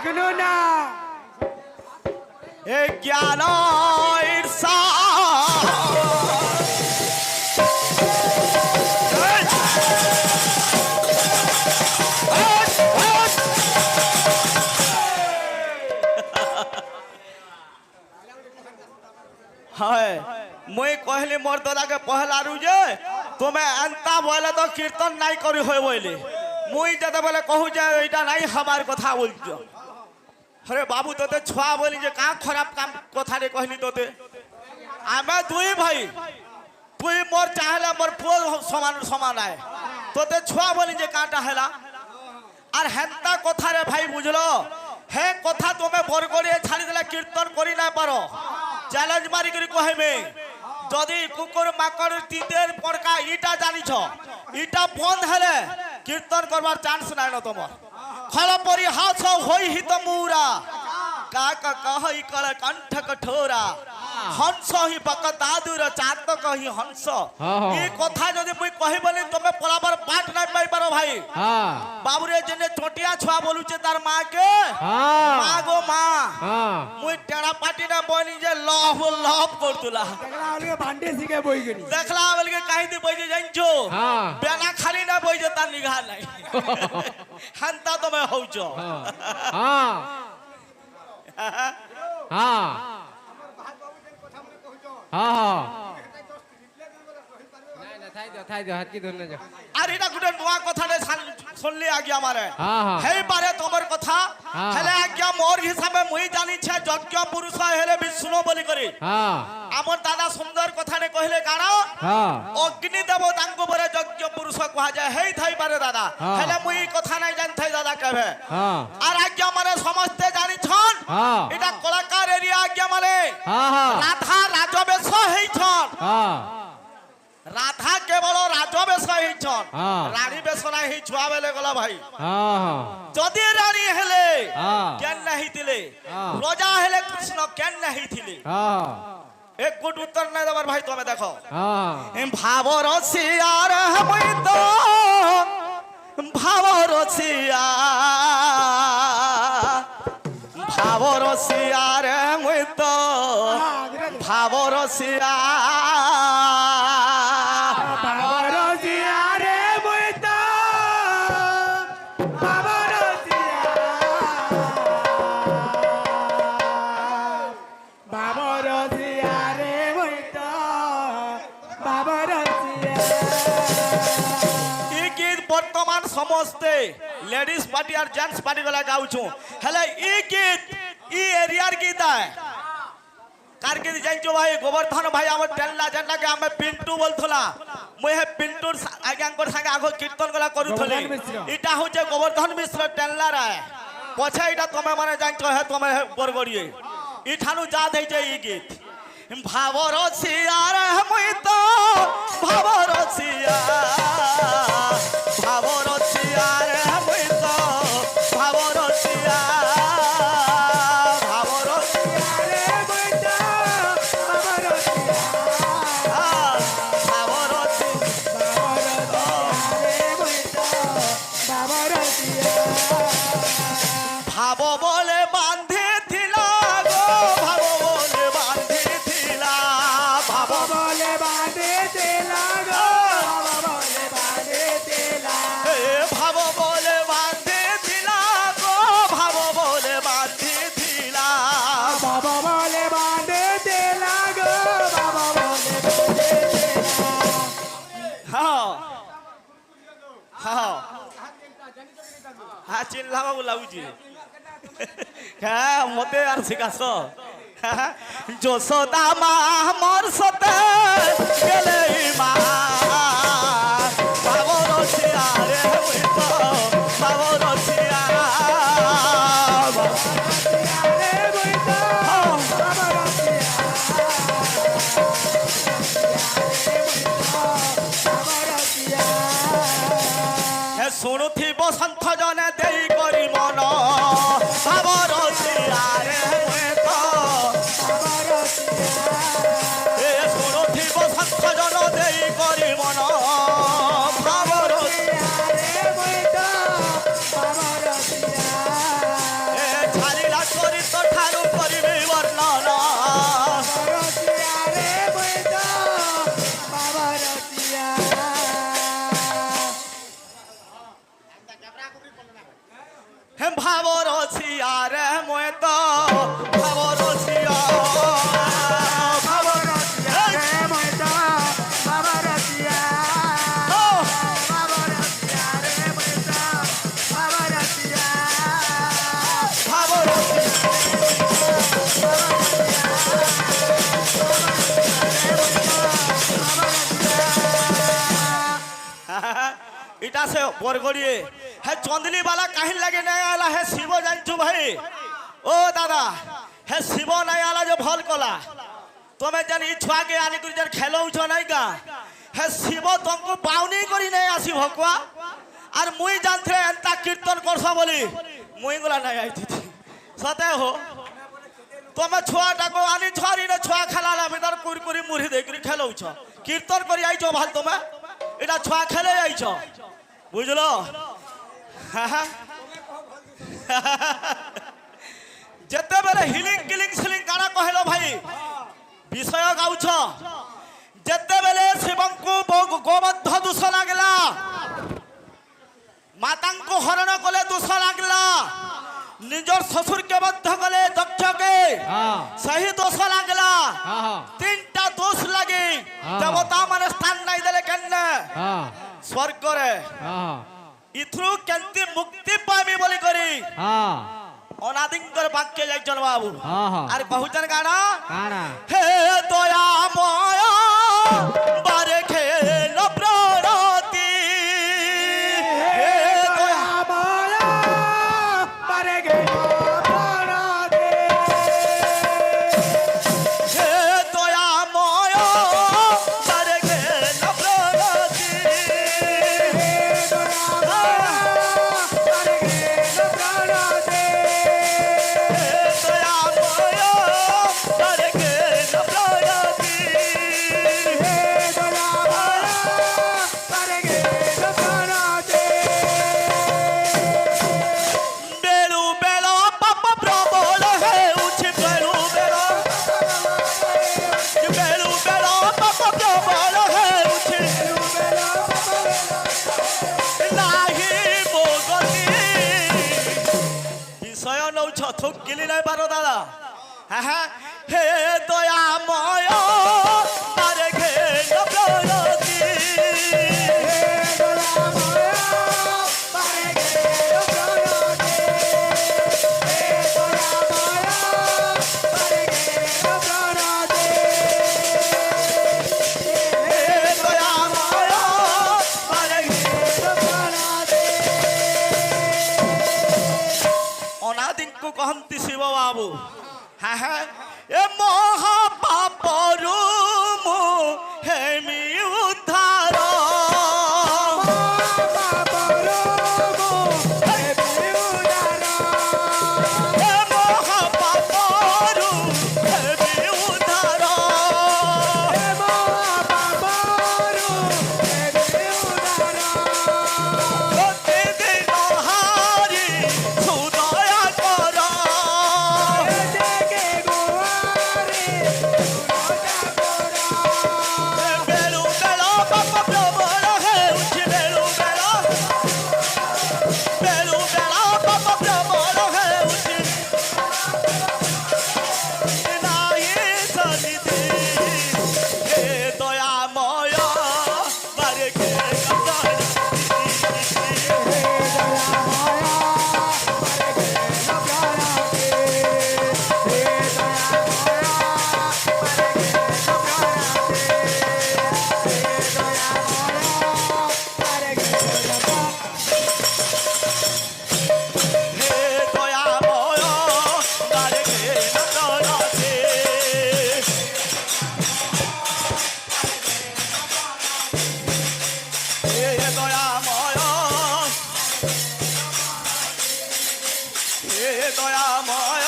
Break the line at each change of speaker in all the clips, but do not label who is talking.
এখনো না
এ জ্ঞান ঈর্ষা হয় মুই কহিলি মোর দাদাকে পহলারু যে তুমি এন্তা বলে তো কীর্তন নাই করি হয় বলে মুই যেতে বলে কহু যে এইটা নাই হবার কথা বলছ আরে বাবু তোতে ছুয়া বলি যে কা খারাপ কাম কথা রে কহিলি তোতে আমি দুই ভাই তুই মোর চাহলে মোর পুଅ সমান সমান আয় তোতে ছুয়া বলি যে কাটা হেলা আর হেন্তা কথা রে ভাই বুঝলো হে কথা তুমি বরগড়িয়ে ছাড়ি দিলে কীর্তন করি না পারো চ্যালেঞ্জ মারি করে কহিবে যদি কুকুর মাকড় তিতের পড়কা ইটা জানিছ ইটা বন্ধ হেলে কীর্তন করবার চান্স নাই না তোমার খল পরিহাস হই হিত মুরা কাক কহই কল কণ্ঠ কঠোরা হংস হি বক দাদুর চাত কহি হংস এই কথা যদি মুই কহিবনি তুমি পলাবার বাট নাই পাই পারো ভাই বাবুরে জেনে ছোটিয়া ছুয়া বলুছে তার মাকে মা গো মা মুই টেড়া পাটি না বনি যে লহ লহ করতুলা
দেখলা ওকে ভান্ডে শিখে বই গনি
দেখলা বলকে কাহিদি বইছে জানছো বেনা খালি না বইছে তার নিঘা নাই হান্তা তুমি হউছ আর এটা গুটে নয়া কথা রে শুনলি আগে আমারে হেই পারে তোমার কথা হেলে আজ্ঞা মোর হিসাবে মুই জানিছে যজ্ঞ পুরুষ হেলে বিষ্ণু বলি করি আমার দাদা সুন্দর কথা রে কহিলে কারণ অগ্নি দেব তাঙ্কু পরে যজ্ঞ পুরুষ কুয়া যায় হেই থাই পারে দাদা হেলে মুই কথা নাই জানথাই দাদা কেবে আর আজ্ঞা মানে সমস্তে জানিছন এটা কলাকার এরিয়া আজ্ঞা মানে রাধা রাজবেশ হইছন রাধা কেবল রাজবেশ হইছন রানী বেশ নাই হই ছুয়া বেলে গলা ভাই যদি রানী হেলে কেন নাহি দিলে রাজা হেলে কৃষ্ণ কেন নাহি দিলে এক গুড উত্তর নাই দেবার ভাই তুমি দেখো ভাব রসিয়ার হই তো ভাব রসিয়া ভাব রসিয়ার হই তো ভাব রসিয়া বর্তমান সমস্তে লেডিস পার্টি আর জেন্টস পার্টি গলা গাউছু হেলে ই গীত ই এরিয়ার গীত আয় কার গীত জানছো ভাই গোবর্ধন ভাই আমার টেল্লা যেটাকে আমি পিন্টু বলতলা মুই হে পিন্টুর আজ্ঞাঙ্কর সঙ্গে আগ কীর্তন গলা করুথলি এটা হচ্ছে গোবর্ধন মিশ্র টেল্লা রায় পছে এটা তুমি মানে জানছো হে তুমি বরগড়িয়ে ইঠানু যা দেইছে ই গীত ভাব রসিয়ার মুই তো ভাব রসিয়া ভাব রসিয়ার মুই তো ভাব রসিয়া ভাব রসিয়ার মুই তো ভাব রসিয়া ভাব রসিয়া ভাব বলে বাঁধে থিলা গো ভাব বলে বাঁধে থিলা ভাব বলে বাঁধে থিলা গো ভাব বলে বাঁধে থিলা গো ভাব বলে বাঁধে থিলা ভাব বলে বাঁধে থিলা গো ভাব বলে বাঁধে থিলা হ্যাঁ হ্যাঁ হ্যাঁ চিল্লা বাবু লাগুছি হ্যাঁ মতে আর শিখাস যশোদা মা মোর সতে গেলে মা বাবু রসিয়া রে তো বাবু রসিয়া হে শুণুথিব সন্থ জনে দেই করি মন ভাব রসিয়া রে তো এ শুণুথিব সন্থ জন দেই করি মন ভাব রসিয়া রে তো এ হে ভাবর ছিয়ারে মই তো ভাবর ছিয়া
বাবার রসিয়া রে ময়দা বাবার রসিয়া বাবার রসিয়া রে ময়দা বাবার রসিয়া
ভাবর এটা সে বরগড়িয়ে হ্যাঁ চন্দলি বালা কাহিন লাগে নাই আলা হে শিব জানছু ভাই ও দাদা হে শিব নাই আলা যে ভাল কলা তুমি জানি ছুয়াকে আনি করে যার খেলৌছ নাই গা হে শিব তোমাকে বাউনি করি নাই আসি ভকুয়া আর মুই জানতে এন্তা কীর্তন করছ বলি মুই গুলা নাই আইছি সতে হো তুমি ছুয়াটাকে আনি ছড়ি না ছুয়া খেলালা ভিতর কুরকুরি মুড়ি দেই করে খেলৌছ কীর্তন করি আইছ ভাল তুমি এটা ছুয়া খেলে আইছ বুঝলো যেতেবেলে হিলিং কিলিং সিলিং কানা কহেল ভাই বিষয় গাউছ যেতেবেলে শিবঙ্কু গোবদ্ধ দোষ লাগলা মাতাঙ্কু হরণ কলে দোষ লাগলা নিজর শ্বশুরকে বদ্ধ কলে দক্ষকে সেই দোষ লাগলা তিনটা দোষ লাগে দেবতা মানে স্থান নাই দেলে কেন স্বর্গরে ইথ্রু কেন্তি মুক্তি পাইমি বলি করি অনাদিঙ্কর বাক্যে যাইছন বাবু আর কহুছন গানা হে দয়াময় বারে খেল প্রণতি
হে দয়াময় বারে খেল প্রণতি
হে দয়াময় বারে খেল প্রণতি গিলি নাই পারো দাদা হ্যাঁ হে দয়াময় বারে খেল প্রণতি অনাদিঙ্কু কহন্তি শিব বাবু হ্যাঁ এ মহাপাপরু মু হেমি উদ্ধার এ মহাপাপরু হেমি উদ্ধার প্রতিদিন হারি সুদয়া কর বেলু বেল পাপ প্রবল হেউছি বেলু বেল পাপ প্রবল হেউছি নাই সনিধি হে দয়াময় বারে খেল হে দয়াময় বারে খেল প্রণতি হে দয়াময় হে দয়াময়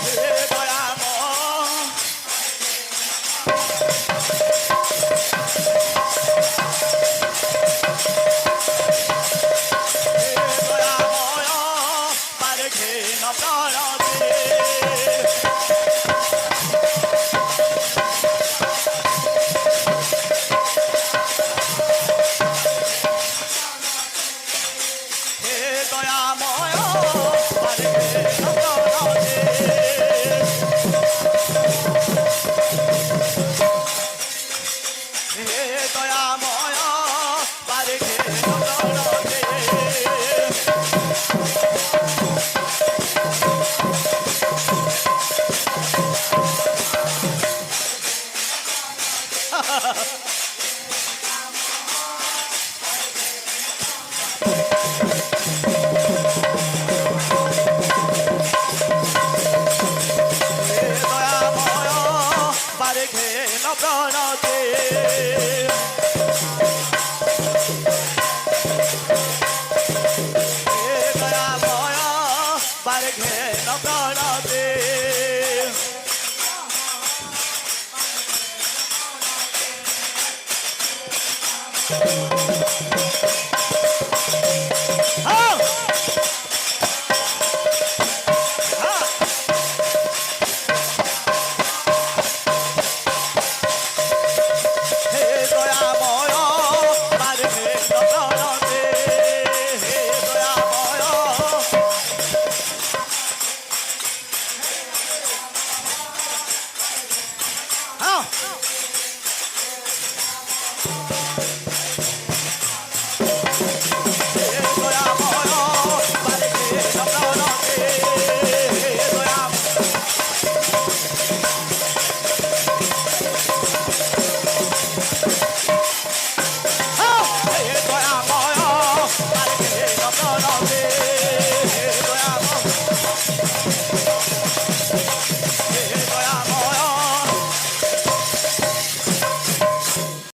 হে দয়াময় বারে খেল প্রণতি হে দয়াময় বারে ঘেন প্রণতে হে দয়াময় বারে ঘেন প্রণতে হ্যাঁ হ্যাঁ হে দয়াময় বারে ঘেন প্রণতে হে দয়াময় হ্যাঁ